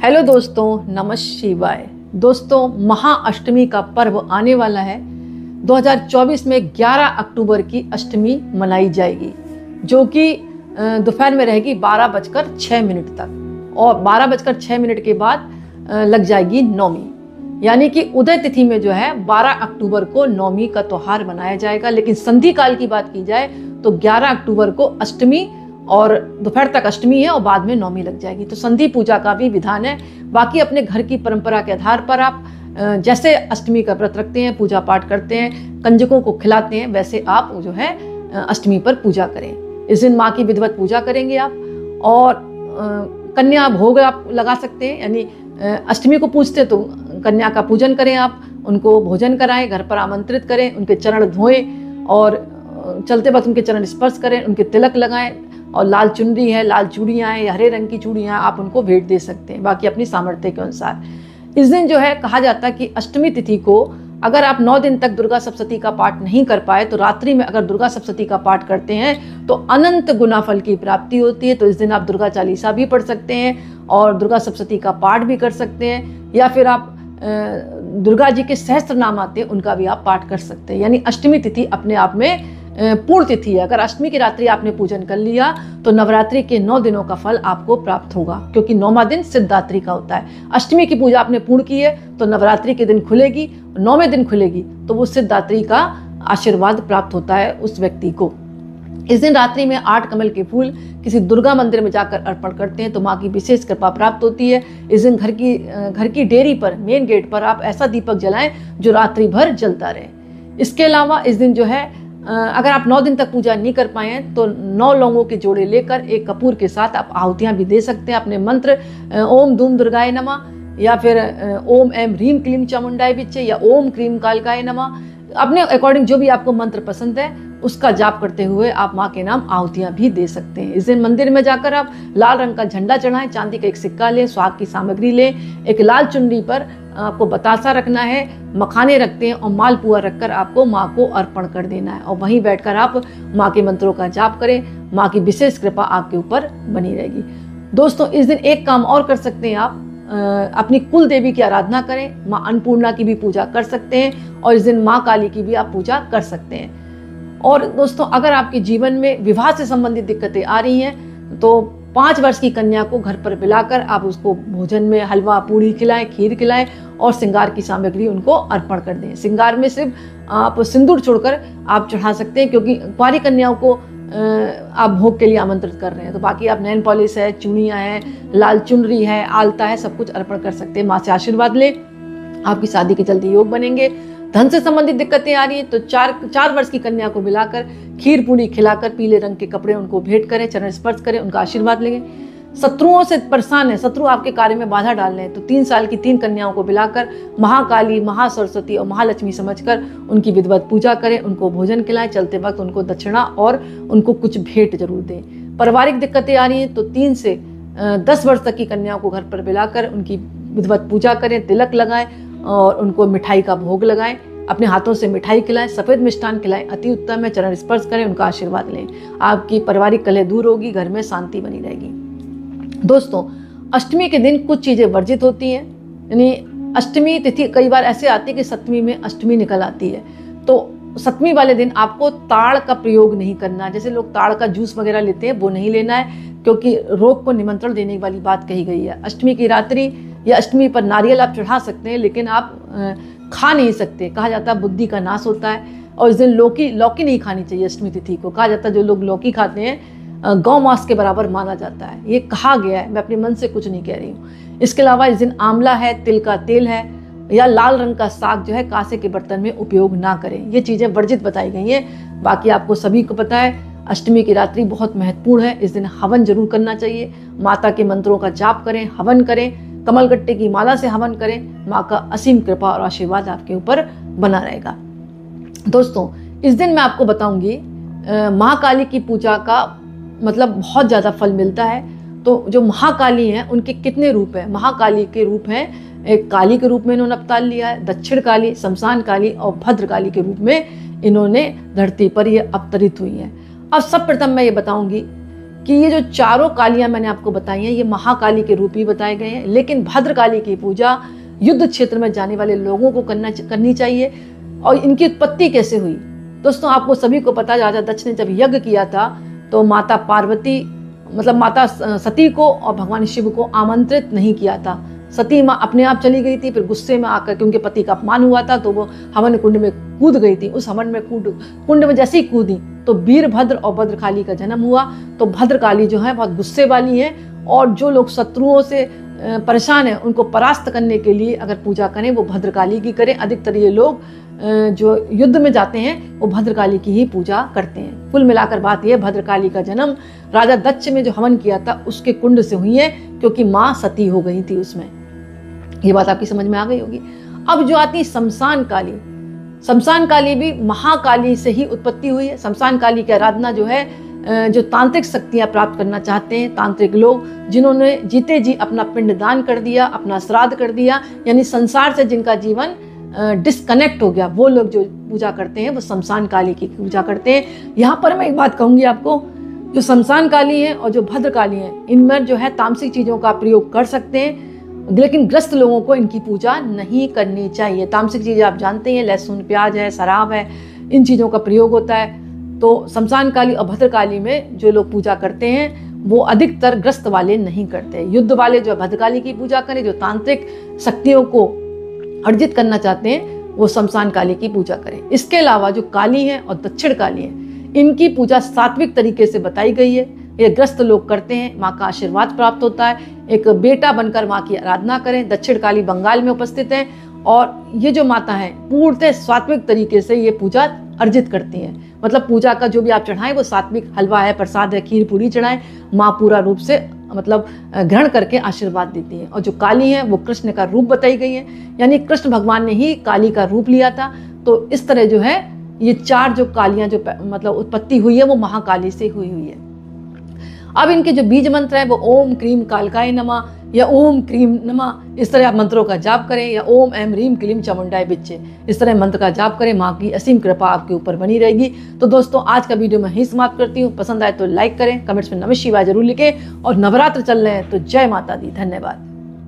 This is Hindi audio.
हेलो दोस्तों, नमः शिवाय। दोस्तों, महाअष्टमी का पर्व आने वाला है। 2024 में 11 अक्टूबर की अष्टमी मनाई जाएगी, जो कि दोपहर में रहेगी 12:06 तक, और 12:06 के बाद लग जाएगी नौमी। यानी कि उदय तिथि में जो है 12 अक्टूबर को नौमी का त्योहार मनाया जाएगा। लेकिन संधि काल की बात की जाए तो 11 अक्टूबर को अष्टमी और दोपहर तक अष्टमी है और बाद में नौमी लग जाएगी। तो संधि पूजा का भी विधान है। बाकी अपने घर की परंपरा के आधार पर आप जैसे अष्टमी का व्रत रखते हैं, पूजा पाठ करते हैं, कंजकों को खिलाते हैं, वैसे आप जो है अष्टमी पर पूजा करें। इस दिन माँ की विधिवत पूजा करेंगे आप, और कन्या भोग आप लगा सकते हैं। यानी अष्टमी को पूजते तो कन्या का पूजन करें आप, उनको भोजन कराएं, घर पर आमंत्रित करें, उनके चरण धोएं और चलते वक्त उनके चरण स्पर्श करें, उनके तिलक लगाएं, और लाल चुनरी है, लाल चूड़ियाँ हैं या हरे रंग की चूड़ियाँ आप उनको भेंट दे सकते हैं, बाकी अपनी सामर्थ्य के अनुसार। इस दिन जो है कहा जाता है कि अष्टमी तिथि को अगर आप 9 दिन तक दुर्गा सप्तशती का पाठ नहीं कर पाए तो रात्रि में अगर दुर्गा सप्तशती का पाठ करते हैं तो अनंत गुना फल की प्राप्ति होती है। तो इस दिन आप दुर्गा चालीसा भी पढ़ सकते हैं और दुर्गा सप्तशती का पाठ भी कर सकते हैं, या फिर आप दुर्गा जी के सहस्त्र नाम आते हैं उनका भी आप पाठ कर सकते हैं। यानी अष्टमी तिथि अपने आप में पूर्ण तिथि है। अगर अष्टमी की रात्रि आपने पूजन कर लिया तो नवरात्रि के 9 दिनों का फल आपको प्राप्त होगा, क्योंकि 9वां दिन सिद्धात्री का होता है। अष्टमी की पूजा आपने पूर्ण की है तो नवरात्रि के दिन खुलेगी, 9वें दिन खुलेगी तो वो सिद्धात्री का आशीर्वाद प्राप्त होता है उस व्यक्ति को। इस दिन रात्रि में 8 कमल के फूल किसी दुर्गा मंदिर में जाकर अर्पण करते हैं तो माँ की विशेष कृपा प्राप्त होती है। इस दिन घर की डेयरी पर, मेन गेट पर आप ऐसा दीपक जलाएं जो रात्रि भर जलता रहे। इसके अलावा इस दिन जो है अगर आप 9 दिन तक पूजा नहीं कर पाए हैं तो 9 लौंगों के जोड़े लेकर एक कपूर के साथ आप आहुतियाँ भी दे सकते हैं। अपने मंत्र ओम धूम दुर्गाय नमः, या फिर ओम एम ह्रीम क्लीम चामुंडाय विच्चे, या ओम क्रीम कालकाय नमः, अपने अकॉर्डिंग जो भी आपको मंत्र पसंद है उसका जाप करते हुए आप माँ के नाम आहुतियाँ भी दे सकते हैं। इस दिन मंदिर में जाकर आप लाल रंग का झंडा चढ़ाएं, चांदी का एक सिक्का लें, सुहाग की सामग्री लें, एक लाल चुनरी पर आपको बतासा रखना है, मखाने रखते हैं और मालपुआ रखकर आपको माँ को अर्पण कर देना है, और वहीं बैठकर आप माँ के मंत्रों का जाप करें। माँ की विशेष कृपा आपके ऊपर बनी रहेगी। दोस्तों, इस दिन एक काम और कर सकते हैं आप, अपनी कुल देवी की आराधना करें। माँ अन्नपूर्णा की भी पूजा कर सकते हैं, और इस दिन माँ काली की भी आप पूजा कर सकते हैं। और दोस्तों, अगर आपके जीवन में विवाह से संबंधित दिक्कतें आ रही हैं तो 5 वर्ष की कन्या को घर पर बुलाकर आप उसको भोजन में हलवा पूड़ी खिलाएं, खीर खिलाएं, और श्रृंगार की सामग्री उनको अर्पण कर दें। श्रृंगार में सिर्फ आप सिंदूर छोड़कर आप चढ़ा सकते हैं, क्योंकि कुंवारी कन्याओं को आप भोग के लिए आमंत्रित कर रहे हैं। तो बाकी आप नैन पॉलिश है, चूड़ियाँ हैं, लाल चुनरी है, आलता है, सब कुछ अर्पण कर सकते हैं। माँ से आशीर्वाद लें, आपकी शादी के जल्दी योग बनेंगे। धन से संबंधित दिक्कतें आ रही हैं तो 4 वर्ष की कन्या को मिलाकर खीर पूरी खिलाकर पीले रंग के कपड़े उनको भेंट करें, चरण स्पर्श करें, उनका आशीर्वाद लेंगे। शत्रुओं से परेशान है, शत्रु आपके कार्य में बाधा डाल रहे हैं तो 3 साल की 3 कन्याओं को मिलाकर महाकाली, महासरस्वती और महालक्ष्मी समझकर उनकी विधिवत पूजा करें, उनको भोजन खिलाएं, चलते वक्त उनको दक्षिणा और उनको कुछ भेंट जरूर दें। पारिवारिक दिक्कतें आ रही हैं तो 3 से 10 वर्ष तक की कन्याओं को घर पर बुलाकर उनकी विधिवत पूजा करें, तिलक लगाएं और उनको मिठाई का भोग लगाएं, अपने हाथों से मिठाई खिलाएं, सफ़ेद मिष्ठान खिलाएं, अति उत्तम है। चरण स्पर्श करें, उनका आशीर्वाद लें। आपकी पारिवारिक कलह दूर होगी, घर में शांति बनी रहेगी। दोस्तों, अष्टमी के दिन कुछ चीज़ें वर्जित होती हैं। यानी अष्टमी तिथि कई बार ऐसे आती है कि 7वीं में अष्टमी निकल आती है, तो 7वीं वाले दिन आपको ताड़ का प्रयोग नहीं करना। जैसे लोग ताड़ का जूस वगैरह लेते हैं वो नहीं लेना है, क्योंकि रोग को निमंत्रण देने वाली बात कही गई है। अष्टमी की रात्रि या अष्टमी पर नारियल आप चढ़ा सकते हैं, लेकिन आप खा नहीं सकते। कहा जाता है बुद्धि का नाश होता है, और इस दिन लौकी नहीं खानी चाहिए। अष्टमी तिथि को कहा जाता है जो लोग लौकी खाते हैं गौ मांस के बराबर माना जाता है, ये कहा गया है, मैं अपने मन से कुछ नहीं कह रही हूँ। इसके अलावा इस दिन आंवला है, तिल का तेल है, या लाल रंग का साग जो है कांसे के बर्तन में उपयोग ना करें। ये चीज़ें वर्जित बताई गई हैं। बाकी आपको सभी को पता है अष्टमी की रात्रि बहुत महत्वपूर्ण है। इस दिन हवन जरूर करना चाहिए। माता के मंत्रों का जाप करें, हवन करें, कमलगट्टे की माला से हवन करें। माँ का असीम कृपा और आशीर्वाद आपके ऊपर बना रहेगा। दोस्तों, इस दिन मैं आपको बताऊंगी महाकाली की पूजा का मतलब बहुत ज़्यादा फल मिलता है। तो जो महाकाली हैं उनके कितने रूप हैं? महाकाली के रूप हैं, एक काली के रूप में इन्होंने अवतार लिया है, दक्षिण काली, शमशान काली और भद्र काली के रूप में इन्होंने धरती पर ये अवतरित हुई हैं। अब सब प्रथम मैं ये बताऊंगी कि ये जो चारों कालियां मैंने आपको बताई हैं ये महाकाली के रूप ही बताए गए हैं, लेकिन भद्रकाली की पूजा युद्ध क्षेत्र में जाने वाले लोगों को करनी चाहिए। और इनकी उत्पत्ति कैसे हुई दोस्तों, आपको सभी को पता है, राजा दक्ष ने जब यज्ञ किया था तो माता पार्वती मतलब माता सती को और भगवान शिव को आमंत्रित नहीं किया था। सती माँ अपने आप चली गई थी, फिर गुस्से में आकर के उनके पति का अपमान हुआ था तो वो हवन कुंड में कूद गई थी। उस हवन में कुंड में जैसे ही कूदी तो वीरभद्र और भद्रकाली का जन्म हुआ। तो भद्रकाली जो है बहुत गुस्से वाली है, और जो लोग शत्रुओं से परेशान है उनको परास्त करने के लिए अगर पूजा करें वो भद्रकाली की करें। अधिकतर ये लोग जो युद्ध में जाते हैं वो भद्रकाली की ही पूजा करते हैं। कुल मिलाकर बात यह, भद्रकाली का जन्म राजा दक्ष में जो हवन किया था उसके कुंड से हुई है, क्योंकि माँ सती हो गई थी उसमें। ये बात आपकी समझ में आ गई होगी। अब जो आती है शमशान काली, शमशान काली भी महाकाली से ही उत्पत्ति हुई है। शमशान काली की आराधना जो है, जो तांत्रिक शक्तियां प्राप्त करना चाहते हैं, तांत्रिक लोग जिन्होंने जीते जी अपना पिंडदान कर दिया, अपना श्राद्ध कर दिया, यानी संसार से जिनका जीवन डिस्कनेक्ट हो गया, वो लोग जो पूजा करते हैं वो शमशान काली की पूजा करते हैं। यहाँ पर मैं एक बात कहूँगी आपको, जो शमशान काली है और जो भद्रकाली है, इनमें जो है तामसिक चीज़ों का प्रयोग कर सकते हैं, लेकिन ग्रस्त लोगों को इनकी पूजा नहीं करनी चाहिए। तामसिक चीज़ें आप जानते हैं, लहसुन प्याज है, शराब है, इन चीज़ों का प्रयोग होता है। तो शमशान काली और भद्रकाली में जो लोग पूजा करते हैं वो अधिकतर ग्रस्त वाले नहीं करते। युद्ध वाले जो भद्रकाली की पूजा करें, जो तांत्रिक शक्तियों को अर्जित करना चाहते हैं वो शमशान काली की पूजा करें। इसके अलावा जो काली हैं और दक्षिण काली हैं, इनकी पूजा सात्विक तरीके से बताई गई है। ये ग्रस्त लोग करते हैं, माँ का आशीर्वाद प्राप्त होता है। एक बेटा बनकर माँ की आराधना करें। दक्षिण काली बंगाल में उपस्थित है, और ये जो माता है पूर्णतः सात्विक तरीके से ये पूजा अर्जित करती हैं। मतलब पूजा का जो भी आप चढ़ाएं वो सात्विक, हलवा है, प्रसाद है, खीर पूरी चढ़ाएं, माँ पूरा रूप से मतलब ग्रहण करके आशीर्वाद देती है। और जो काली है वो कृष्ण का रूप बताई गई है, यानी कृष्ण भगवान ने ही काली का रूप लिया था। तो इस तरह जो है ये चार जो कालियां जो मतलब उत्पत्ति हुई है वो महाकाली से हुई है। अब इनके जो बीज मंत्र है वो ओम क्रीम कालकाय नमः या ओम क्रीम नमः, इस तरह आप मंत्रों का जाप करें, या ओम एम रीम क्लीम चामुंडाय बिच्चे, इस तरह मंत्र का जाप करें। माँ की असीम कृपा आपके ऊपर बनी रहेगी। तो दोस्तों आज का वीडियो मैं यहीं समाप्त करती हूँ। पसंद आए तो लाइक करें, कमेंट्स में नमः शिवाय जरूर लिखें, और नवरात्र चल रहे हैं तो जय माता दी। धन्यवाद।